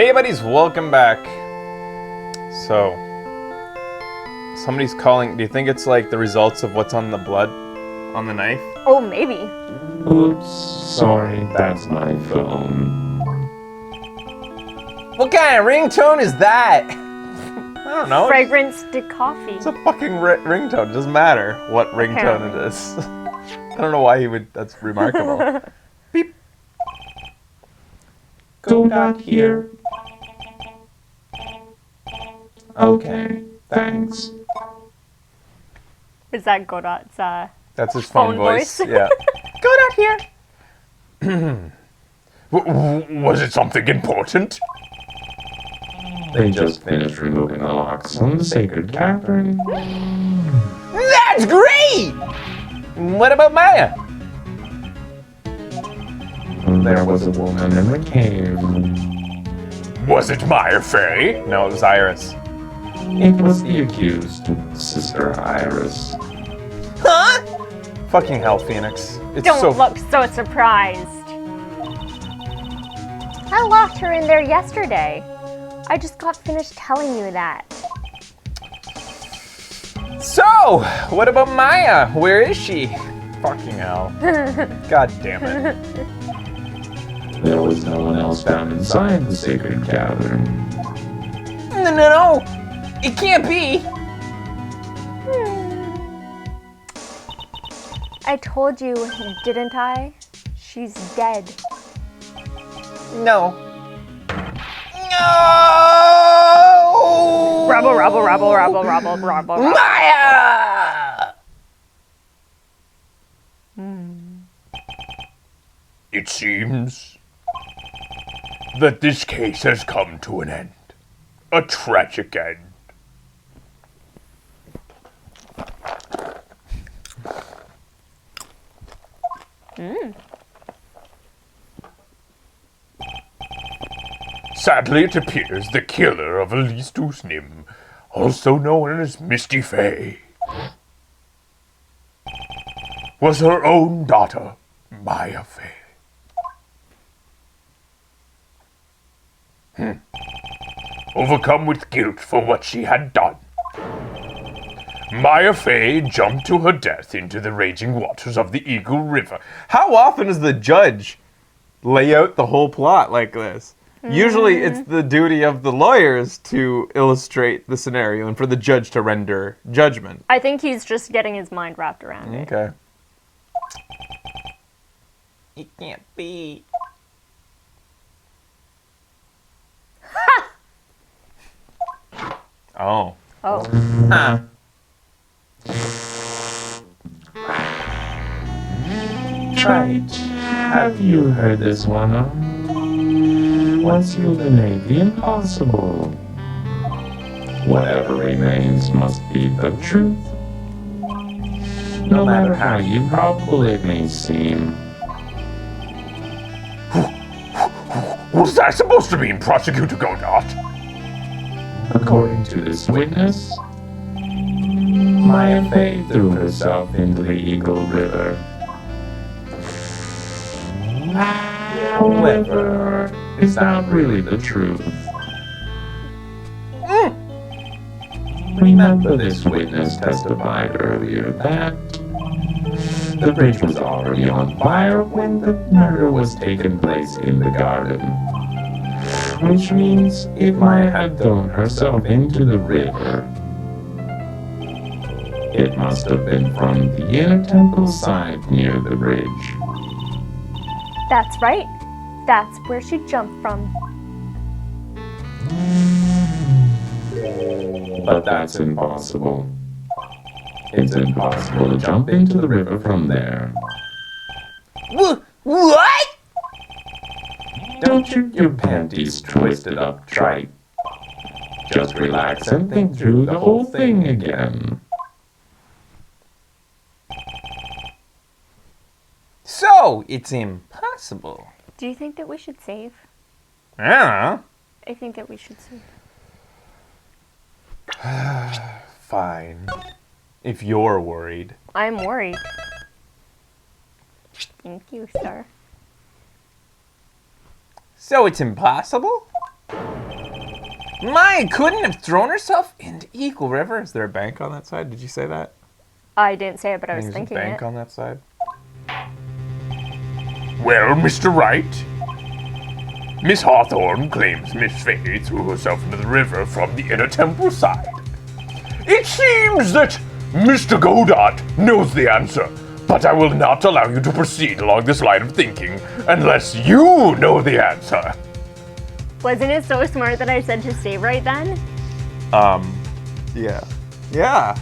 Hey buddies, welcome back. So, somebody's calling. Do you think it's like the results of what's on the blood on the knife? Oh, maybe. Oops, sorry, that's my phone. What kind of ringtone is that? I don't know. Fragrance de coffee. It's a fucking ringtone. It doesn't matter what ringtone it is. I don't know why he would. That's remarkable. Beep. Go back here. Okay, thanks. Is that Godot's That's his phone voice. Yeah. Go down here. Was it something important? They just finished removing the locks on the sacred cavern. That's great! What about Maya? There was a woman in the cave. Was it Maya Fey? No, it was Iris. It was the accused, Sister Iris. Huh? Fucking hell, Phoenix. It's Don't so look so surprised. I locked her in there yesterday. I just got finished telling you that. So, what about Maya? Where is she? Fucking hell. God damn it. There was no one else found inside the sacred cavern. No. It can't be. I told you, didn't I? She's dead. No. Rubble. Maya! It seems that this case has come to an end. A tragic end. Sadly, it appears the killer of Elise Nim, also known as Misty Fey, was her own daughter, Maya Fey. Overcome with guilt for what she had done, Maya Fey jumped to her death into the raging waters of the Eagle River. How often does the judge lay out the whole plot like this? Usually it's the duty of the lawyers to illustrate the scenario and for the judge to render judgment. I think he's just getting his mind wrapped around it. Okay. It can't be. Oh. Oh. Huh. Right. Have you heard this one? Once you eliminate the impossible, whatever remains must be the truth. No matter how improbable it may seem. What's that supposed to mean, Prosecutor Godot? According to this witness, Maya Fey threw herself into the Eagle River. However, it's not really the truth. Remember, this witness testified earlier that the bridge was already on fire when the murder was taking place in the garden. Which means if Maya had thrown herself into the river, it must have been from the inner temple side near the bridge. That's right. That's where she jumped from. But that's impossible. It's impossible to jump into the river from there. What? Don't you your panties twisted up, Trite. Just relax and think through the whole thing again. So, it's impossible. Do you think that we should save? I don't know. I think that we should save. Fine. If you're worried. I'm worried. Thank you, sir. So it's impossible? Maya couldn't have thrown herself into Eagle River. Is there a bank on that side? Did you say that? I didn't say it, but I was There's thinking a bank it. on that side. Well, Mr. Wright, Miss Hawthorne claims Miss Fay threw herself into the river from the inner temple side. It seems that Mr. Godot knows the answer, but I will not allow you to proceed along this line of thinking unless you know the answer. Wasn't it so smart that I said to stay right then? Yeah. Yeah.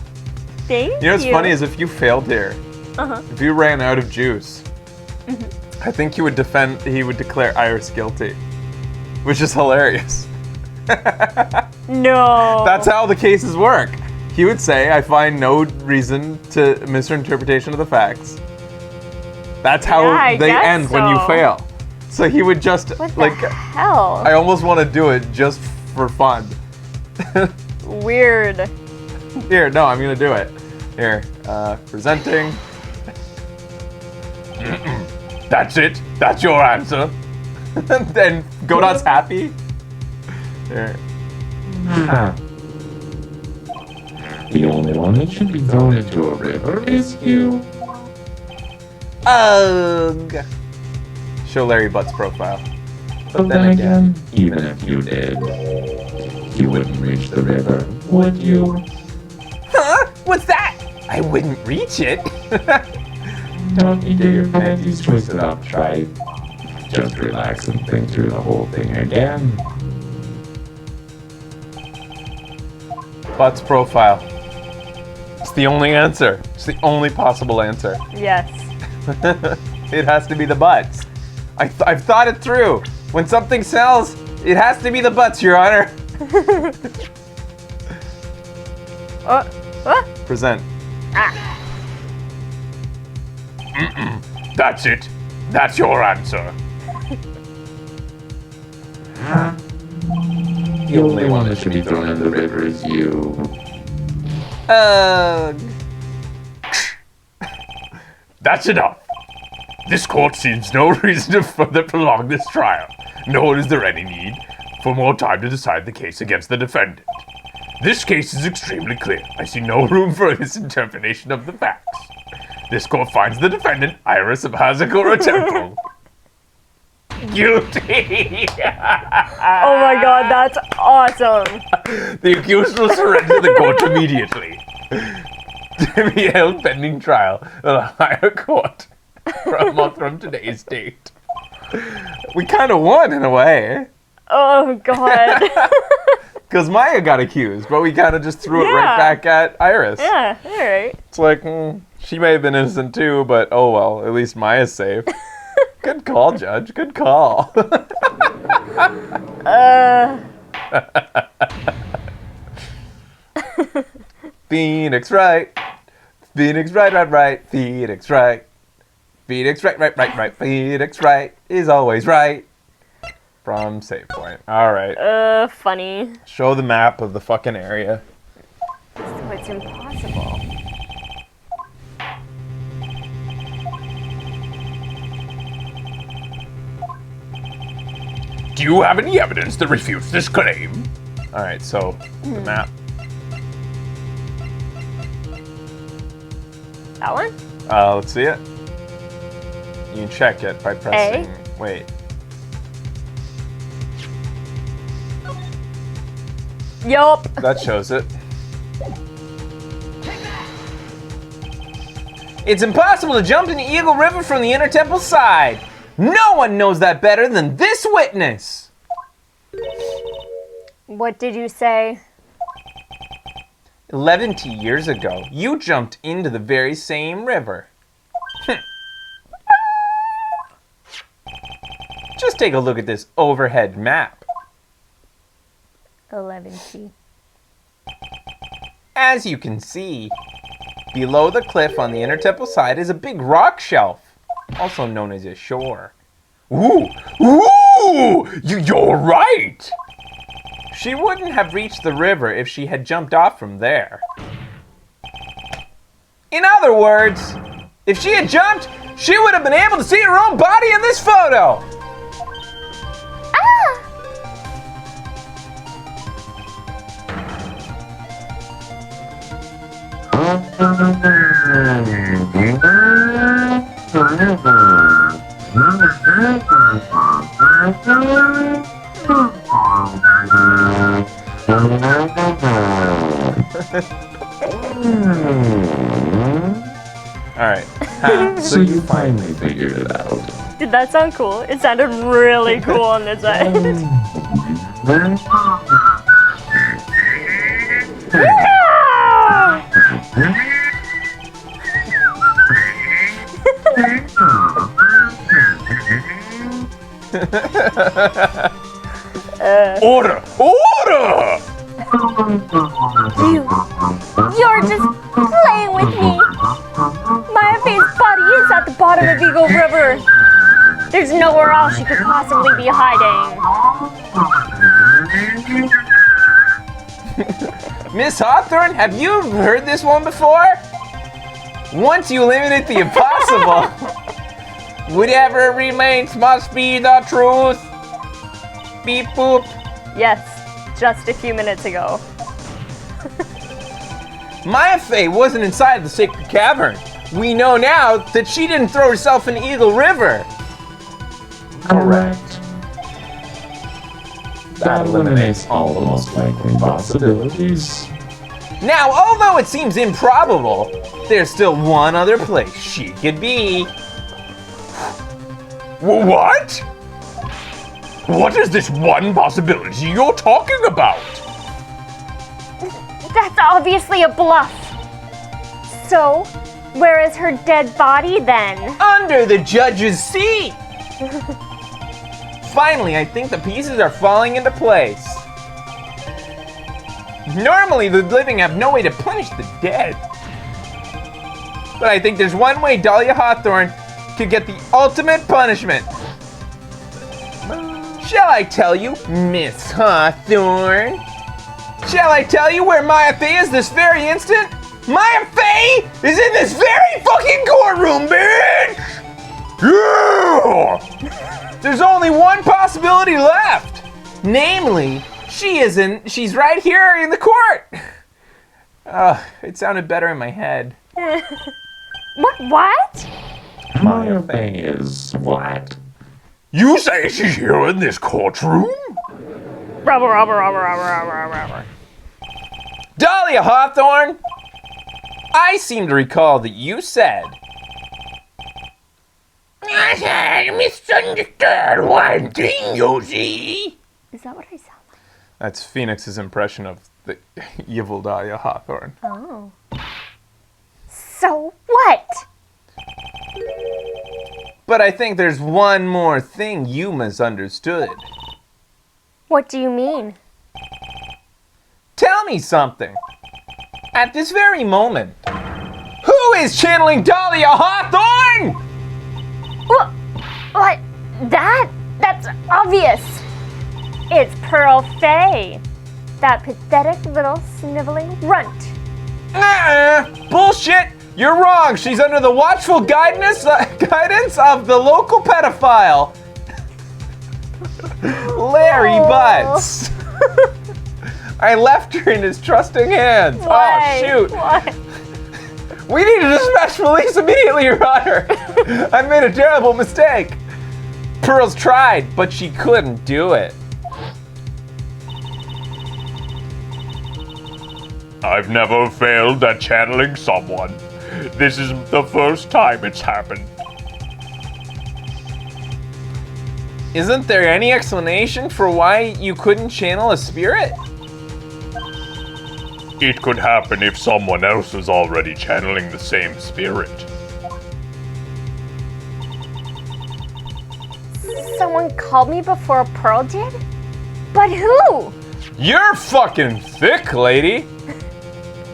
Thank you. You know what's funny is if you failed here, Uh-huh. if you ran out of juice, I think he would declare Iris guilty, which is hilarious. No. That's how the cases work. He would say, I find no reason to misinterpretation of the facts. That's how Yeah, I they guess end when you so. fail. So he would just, What the like, hell? I almost want to do it just for fun. Weird. Here, no, I'm going to do it. Here, presenting. That's it. That's your answer. Then Godot's happy. Here. Ha. The only one that should be thrown into a river is you. Ugh. Show Larry Butt's profile. But then again, even if you did, you wouldn't reach the river, would you? Huh? What's that? I wouldn't reach it. Don't you get your panties twisted up, Tripe. Just relax and think through the whole thing again. Butt's profile. It's the only answer. It's the only possible answer. Yes. It has to be the butts. I've thought it through. When something sells, it has to be the butts, Your Honor. Present. That's it. That's your answer. The only one that should be thrown in the river is you. That's enough. This court sees no reason to further prolong this trial, nor is there any need for more time to decide the case against the defendant. This case is extremely clear. I see no room for a misinterpretation of the facts. This court finds the defendant, Iris of Hazakura Temple, guilty. Oh my god, that's awesome. The accused will surrender to the court immediately. To be held pending trial in a higher court for a month from today's date. We kind of won in a way. Oh god. Because Maya got accused, but we kind of just threw it right Yeah. back at Iris. Yeah, alright. It's like, she may have been innocent too, but oh well, at least Maya's safe. Good call, Judge. Good call. Phoenix right. Phoenix right. Phoenix right. Phoenix right. Phoenix right is always right. From Save Point. Alright. Funny. Show the map of the fucking area. So it's impossible. Do you have any evidence that refutes this claim? Alright, so the map. That one? Let's see it. You can check it by pressing. Wait. Yup. That shows it. It's impossible to jump into Eagle River from the inner temple side. No one knows that better than this witness. What did you say? 11 years ago, you jumped into the very same river. Just take a look at this overhead map. 11T. As you can see, below the cliff on the inner temple side is a big rock shelf, also known as a shore. Ooh! You're right! She wouldn't have reached the river if she had jumped off from there. In other words, if she had jumped, she would have been able to see her own body in this photo! Alright. So you finally figured it out. Did that sound cool? It sounded really cool on this end. Order! Order! You're just playing with me. Maya Faye's body is at the bottom of Eagle River. There's nowhere else she could possibly be hiding. Miss Hawthorne, have you heard this one before? Once you eliminate the impossible, whatever remains must be the truth. Beep boop. Yes, just a few minutes ago. Maya Faye wasn't inside the sacred cavern. We know now that she didn't throw herself in Eagle River. Correct. That eliminates all the most likely possibilities. Now, although it seems improbable, there's still one other place she could be. What? What is this one possibility you're talking about? That's obviously a bluff. So, where is her dead body then? Under the judge's seat! Finally, I think the pieces are falling into place. Normally, the living have no way to punish the dead. But I think there's one way Dahlia Hawthorne could get the ultimate punishment. Shall I tell you, Miss Hawthorne? Shall I tell you where Maya Faye is this very instant? Maya Faye is in this very fucking courtroom, bitch! Yeah! There's only one possibility left. Namely, she's right here in the court. It sounded better in my head. What? Maya Faye is what? You say she's here in this courtroom? Rubber. Dahlia Hawthorne, I seem to recall that you said... I had misunderstood one thing, you see. Is that what I sound like? That's Phoenix's impression of the evil Dahlia Hawthorne. Oh. So what? But I think there's one more thing you misunderstood. What do you mean? Tell me something. At this very moment, who is channeling Dahlia Hawthorne? What? That's obvious. It's Pearl Faye. That pathetic little sniveling runt. Bullshit! You're wrong. She's under the watchful guidance of the local pedophile, Larry Butts. I left her in his trusting hands. Why? Oh, shoot. Why? We need to dispatch police immediately, Your Honor. I made a terrible mistake. Pearls tried, but she couldn't do it. I've never failed at channeling someone. This is the first time it's happened. Isn't there any explanation for why you couldn't channel a spirit? It could happen if someone else was already channeling the same spirit. Someone called me before Pearl did? But who? You're fucking thick, lady.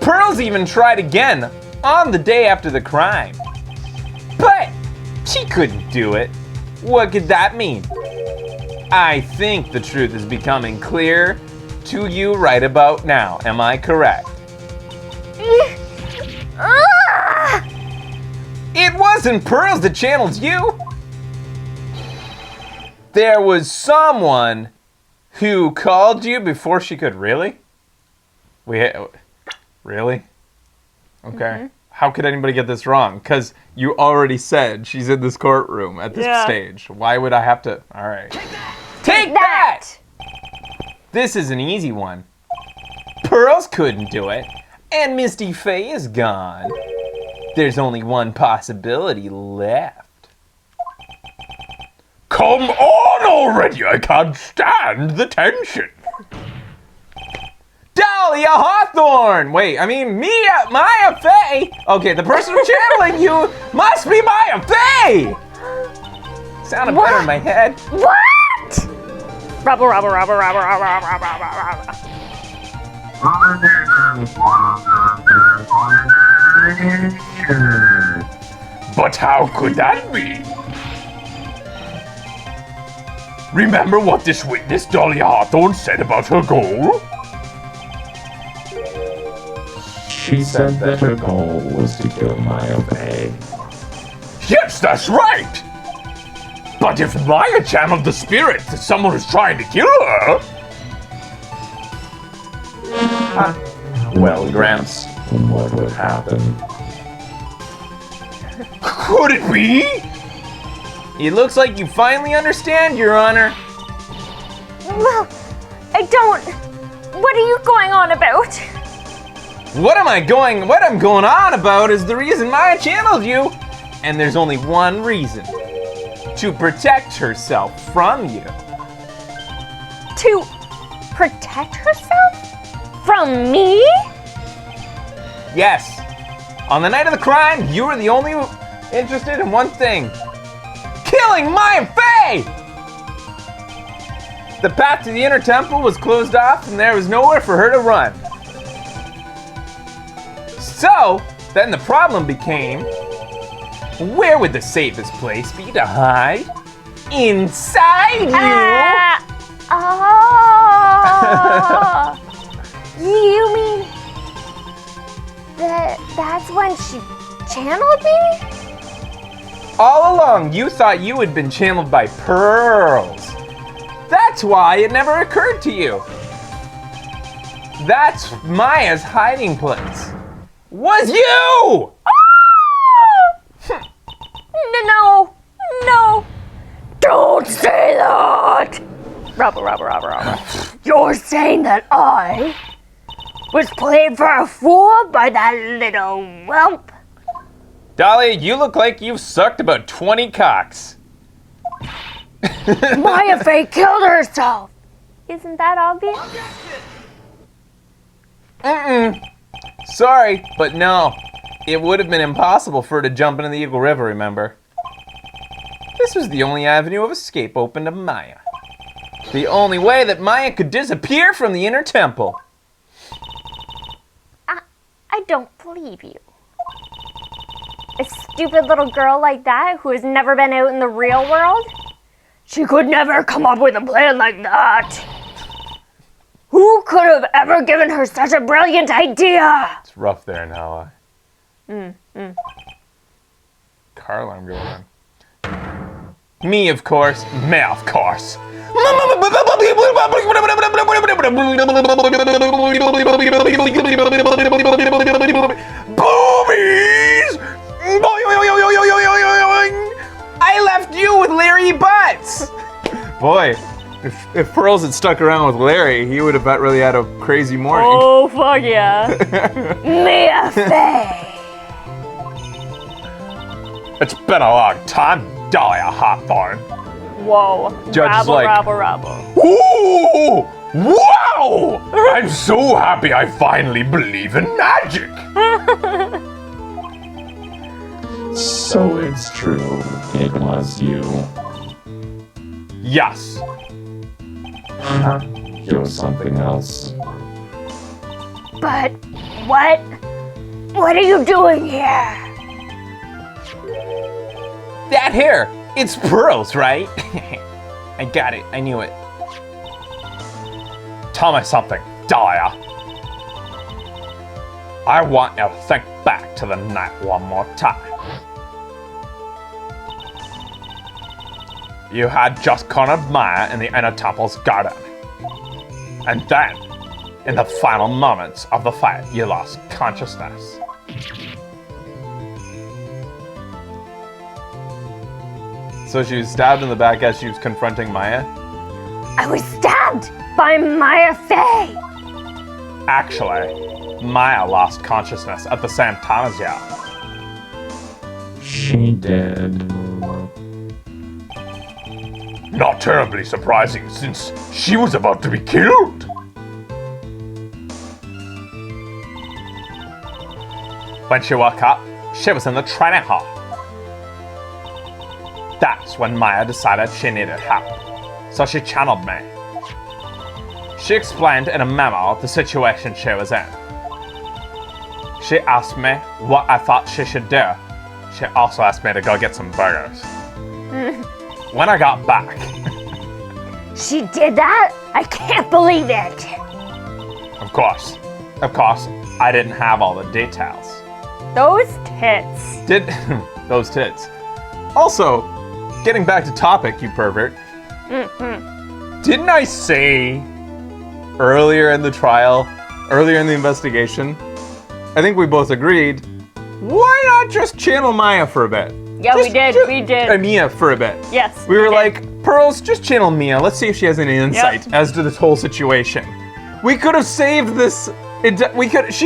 Pearls even tried again on the day after the crime. But she couldn't do it. What could that mean? I think the truth is becoming clear to you right about now. Am I correct? It wasn't Pearls that channeled you. There was someone who called you before she could really? Really? Okay? How could anybody get this wrong? Because you already said she's in this courtroom at this stage. Why would I have to? All right. Take that! This is an easy one. Pearls couldn't do it, and Misty Faye is gone. There's only one possibility left. Come on already! I can't stand the tension. Dahlia Hawthorne! Wait, I mean, Maya Faye! Okay, the person channeling you must be Maya Faye! Sounded better in my head. What? Rubble, rubble, rubble, rubble, rubble, rubble, rubble, rubble. But how could that be? Remember what this witness, Dahlia Hawthorne, said about her goal? She said that her goal was to kill Maya Faye. Yes, that's right! But if Maya channeled the spirit that someone was trying to kill her... Well, Gramps, what would happen? Could it be? It looks like you finally understand, Your Honor. Well, I don't. What are you going on about? What I'm going on about is the reason Maya channeled you. And there's only one reason. To protect herself from you. To protect herself? From me? Yes. On the night of the crime, you were the only interested in one thing. Killing Maya Faye! The path to the inner temple was closed off and there was nowhere for her to run. So, then the problem became, where would the safest place be to hide? Inside you! Oh! You mean that's when she channeled me? All along, you thought you had been channeled by pearls. That's why it never occurred to you. That's Maya's hiding place. Was you! No. Don't say that! Rubble. You're saying that I was played for a fool by that little whelp? Dahlia, you look like you've sucked about 20 cocks. Maya Faye killed herself! Isn't that obvious? Sorry, but no. It would have been impossible for her to jump into the Eagle River, remember? This was the only avenue of escape open to Maya. The only way that Maya could disappear from the inner temple. I don't believe you. A stupid little girl like that who has never been out in the real world? She could never come up with a plan like that. Who could have ever given her such a brilliant idea? It's rough there now. Car alarm going on. Me, of course. Me, of course. Boobies! I left you with Larry Butts! Boy, if Pearls had stuck around with Larry, he would have really had a crazy morning. Oh, fuck yeah. Mia Faye. It's been a long time, Dahlia Hawthorne. Whoa. Judge is like- rabble. Ooh! Wow! I'm so happy I finally believe in magic. So it's true, it was you. Yes. You're something else. But what? What are you doing here? That hair! It's Pearls, right? I got it. I knew it. Tell me something, Dahlia. I want you to think back to the night one more time. You had just cornered Maya in the inner temple's garden. And then, in the final moments of the fight, you lost consciousness. So she was stabbed in the back as she was confronting Maya? I was stabbed by Maya Fey. Actually, Maya lost consciousness at the same time as you. She did. Not terribly surprising since she was about to be killed. When she woke up, she was in the training hall. That's when Maya decided she needed help, so she channeled me. She explained in a memo the situation she was in. She asked me what I thought she should do. She also asked me to go get some burgers. When I got back, She did that? I can't believe it. of course, I didn't have all the details. Those tits. Did those tits. Also, getting back to topic, you pervert. Didn't I say earlier in the trial, earlier in the investigation, I think we both agreed, why not just channel Maya for a bit? Yeah, we did. Mia for a bit. Yes. We were did. like, Pearls, just channel Mia. Let's see if she has any insight as to this whole situation. We could have saved this. She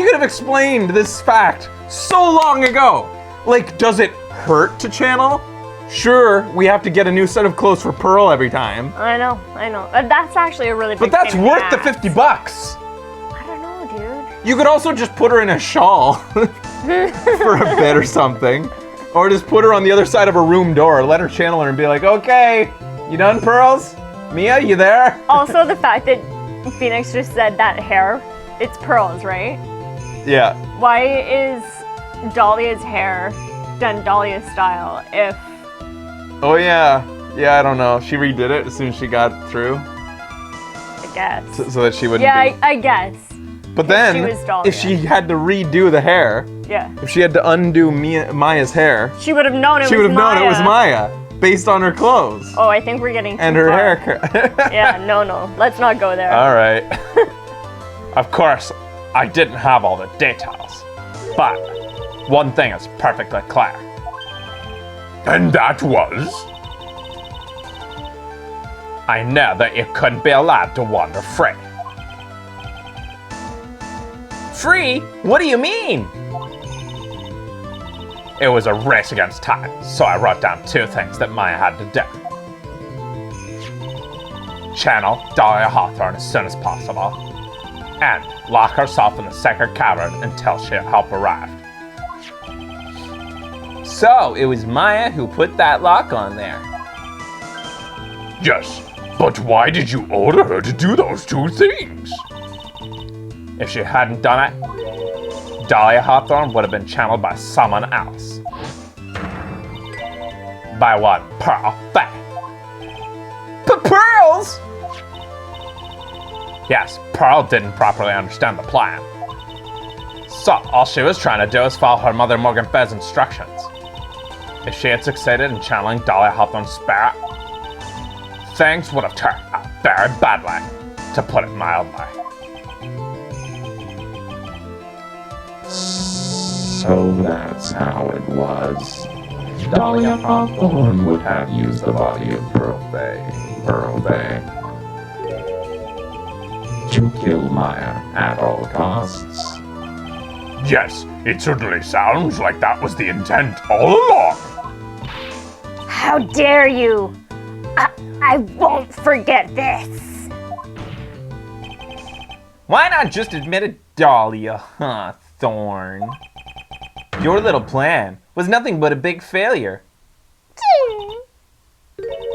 could have explained this fact so long ago. Like, does it hurt to channel? Sure, we have to get a new set of clothes for Pearl every time. I know. That's actually a really big But that's pain in worth the ass. $50. I don't know, dude. You could also just put her in a shawl for a bit or something. Or just put her on the other side of a room door, let her channel her and be like, okay, you done, Pearls? Mia, you there? Also, the fact that Phoenix just said that hair, it's Pearl's, right? Yeah. Why is Dahlia's hair done Dahlia style if... Oh, yeah. Yeah, I don't know. She redid it as soon as she got through I guess. so that she wouldn't Yeah, be. I guess. But then, she was Dahlia. if she had to redo the hair, Yeah. if she had to undo Maya's hair, She would have known it she was would have known Maya. it was Maya based on her clothes Oh, I think we're getting too and her far. haircut. Yeah, no. Let's not go there. All right. Of course, I didn't have all the details, but one thing is perfectly clear. And that was? I know that you couldn't be allowed to wander free. Free? What do you mean? It was a race against time, so I wrote down two things that Maya had to do. Channel Dahlia Hawthorne as soon as possible, and lock herself in the sacred cavern until help arrived. So, it was Maya who put that lock on there. Yes, but why did you order her to do those two things? If she hadn't done it, Dahlia Hawthorne would have been channeled by someone else. By what? Pearl Fey. But Pearls! Yes, Pearl didn't properly understand the plan. So, all she was trying to do was follow her mother Morgan Fey's instructions. If she had succeeded in channeling Dahlia Hawthorne's spirit, things would have turned out very badly, to put it mildly. So that's how it was. Dahlia Hawthorne would have used the body of Pearl Fey to kill Maya at all costs. Yes, it certainly sounds like that was the intent all along. How dare you! I won't forget this. Why not just admit it, Dahlia Hawthorne? Your little plan was nothing but a big failure.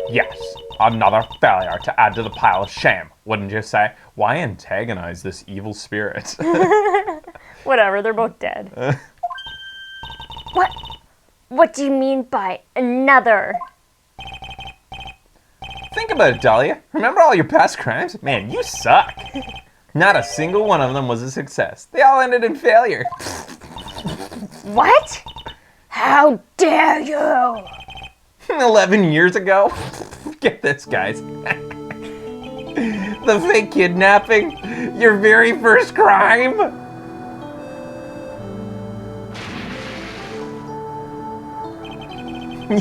Yes, another failure to add to the pile of shame, wouldn't you say? Why antagonize this evil spirit? Whatever, they're both dead. What do you mean by another? Think about it, Dahlia. Remember all your past crimes? Man, you suck. Not a single one of them was a success. They all ended in failure. What? How dare you! 11 years ago? Get this, guys. The fake kidnapping? Your very first crime?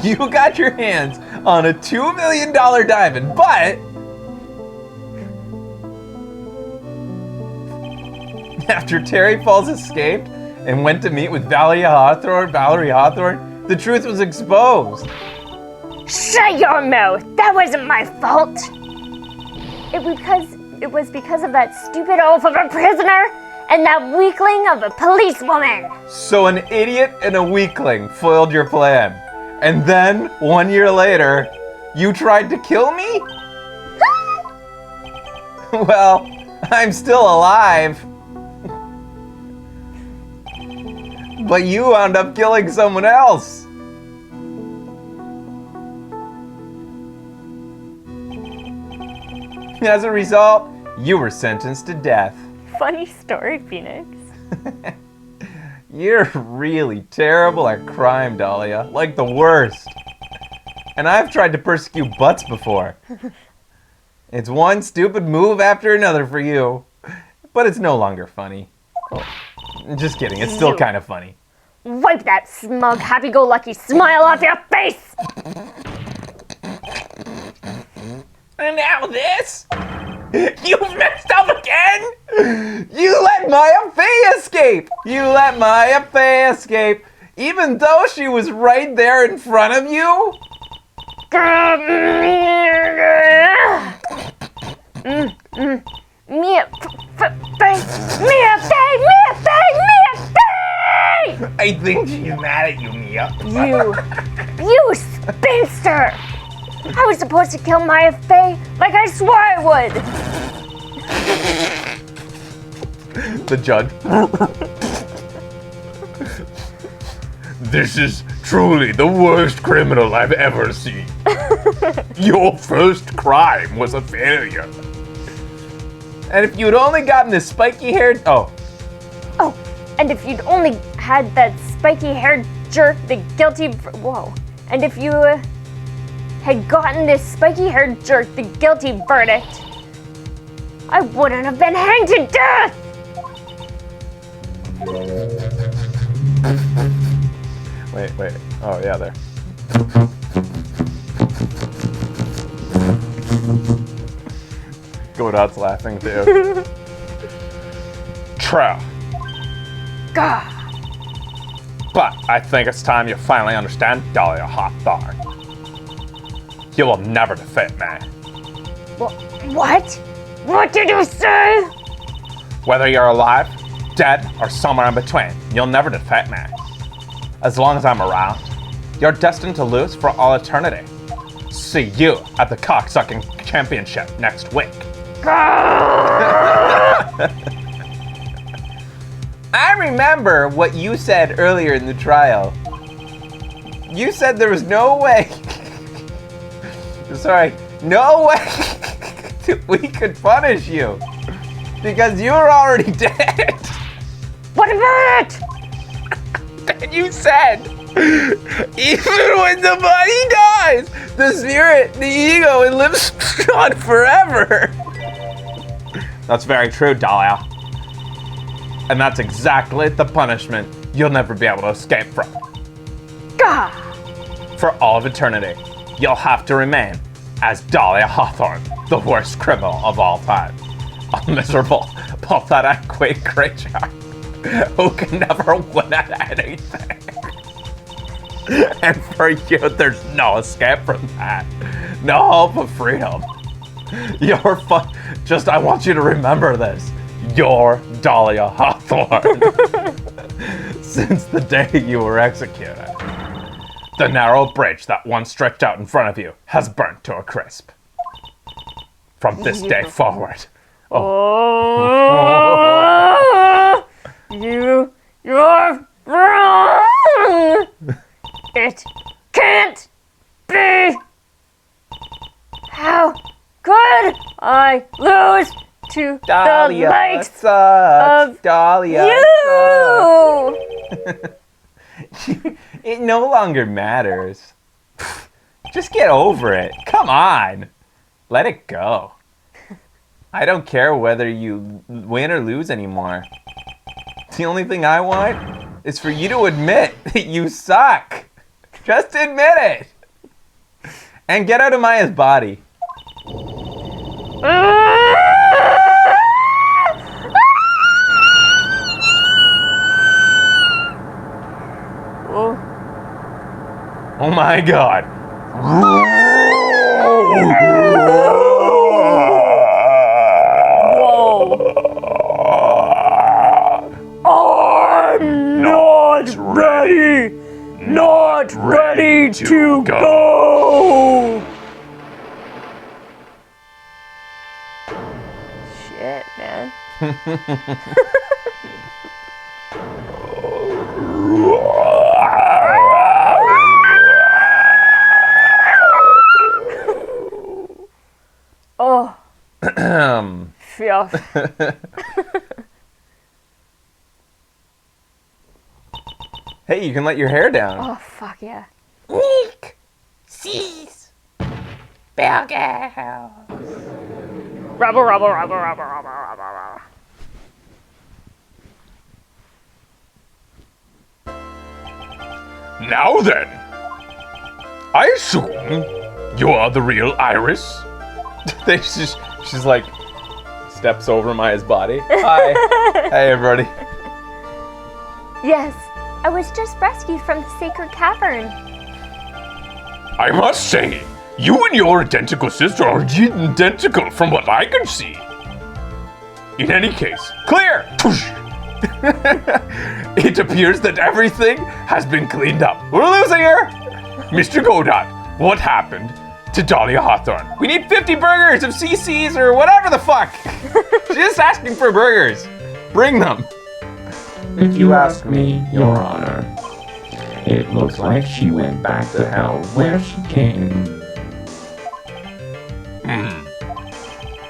You got your hands on a $2 million diamond, but after Terry Falls escaped and went to meet with Valerie Hawthorne, the truth was exposed. Shut your mouth! That wasn't my fault! It was because of that stupid oaf of a prisoner and that weakling of a policewoman! So an idiot and a weakling foiled your plan. And then, 1 year later, you tried to kill me? Well, I'm still alive. But you wound up killing someone else. As a result, you were sentenced to death. Funny story, Phoenix. You're really terrible at crime, Dahlia. Like the worst. And I've tried to persecute butts before. It's one stupid move after another for you. But it's no longer funny. Just kidding, it's still kind of funny. Wipe that smug, happy-go-lucky smile off your face! And now this? You've messed up again? You let Maya Fey escape! You let Maya Fey escape, even though she was right there in front of you? Mia Fey! I think she's mad at you, Mia. You spinster! I was supposed to kill Maya Fey like I swore I would! The judge. This is truly the worst criminal I've ever seen. Your first crime was a failure. And if you'd only gotten this spiky-haired... Oh, and if you'd only had that spiky-haired jerk, the guilty... Whoa. And if you had gotten this spiky-haired jerk the guilty verdict, I wouldn't have been hanged to death! Wait. Oh, yeah, there. Godot's laughing, too. True. Gah! But I think it's time you finally understand Dahlia Hawthorne. You will never defeat me. What? What did you say? Whether you're alive, dead, or somewhere in between, you'll never defeat me. As long as I'm around, you're destined to lose for all eternity. See you at the cocksucking championship next week. I remember what you said earlier in the trial. You said there was no way... no way we could punish you. Because you were already dead. What about it? And you said, even when the body dies, the spirit, the ego, it lives on forever. That's very true, Dahlia. And that's exactly the punishment you'll never be able to escape from. Gah! For all of eternity, you'll have to remain as Dahlia Hawthorne, the worst criminal of all time. A miserable, pathetic, quick creature who can never win at anything. And for you, there's no escape from that. No hope of freedom. You're I want you to remember this. You're Dahlia Hawthorne. Since the day you were executed, the narrow bridge that once stretched out in front of you has burnt to a crisp. From this day forward. You're wrong! It can't be! How could I lose to Dahlia the likes sucks. of Dahlia you? sucks. It no longer matters. Just get over it. Come on. Let it go. I don't care whether you win or lose anymore. The only thing I want is for you to admit that you suck. Just admit it. And get out of Maya's body. Whoa. Oh my god. I'm not ready. Not ready to go. Shit, man. Oh. Yeah. Hey, you can let your hair down. Oh, fuck yeah. Weak. Cease. Bell girl. Rubble, rubble, rubble, rubble, rubble, rubble, rubble. Now then, I assume you are the real Iris. She's like, steps over Maya's body. Hi. Hey, everybody. Yes, I was just rescued from the sacred cavern. I must say, you and your identical sister are identical from what I can see. In any case, clear! It appears that everything has been cleaned up. We're losing her! Mr. Godot, what happened to Dahlia Hawthorne? We need 50 burgers of CC's or whatever the fuck. She's just asking for burgers. Bring them. If you ask me, Your Honor, it looks like she went back to hell where she came.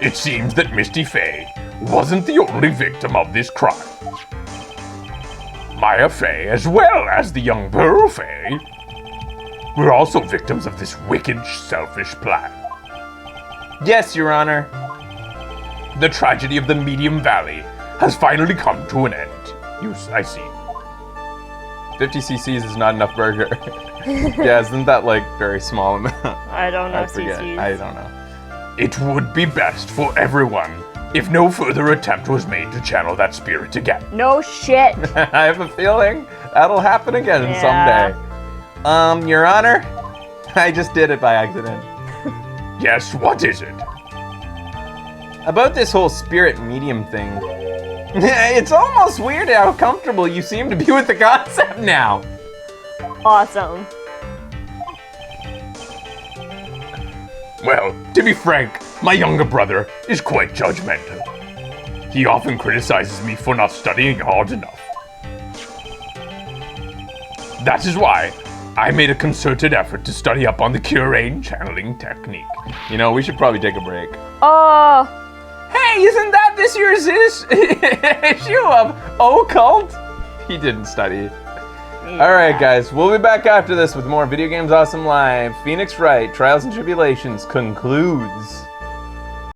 It seems that Misty Faye wasn't the only victim of this crime. Maya Faye, as well as the young Pearl Faye, were also victims of this wicked, selfish plan. Yes, Your Honor. The tragedy of the Medium Valley has finally come to an end. I see. 50 cc's is not enough burger. Yeah, isn't that like very small amount? I don't know, I forget. CC's. I don't know. It would be best for everyone if no further attempt was made to channel that spirit again. No shit. I have a feeling that'll happen again Yeah. someday. Your Honor, I just did it by accident. Yes, what is it? About this whole spirit medium thing, it's almost weird how comfortable you seem to be with the concept now. Awesome. Well, to be frank, my younger brother is quite judgmental. He often criticizes me for not studying hard enough. That is why I made a concerted effort to study up on the Curane channeling technique. You know, we should probably take a break. Oh. Hey, isn't that this year's issue of Occult? He didn't study. Alright guys, we'll be back after this with more Video Games Awesome Live. Phoenix Wright, Trials and Tribulations concludes.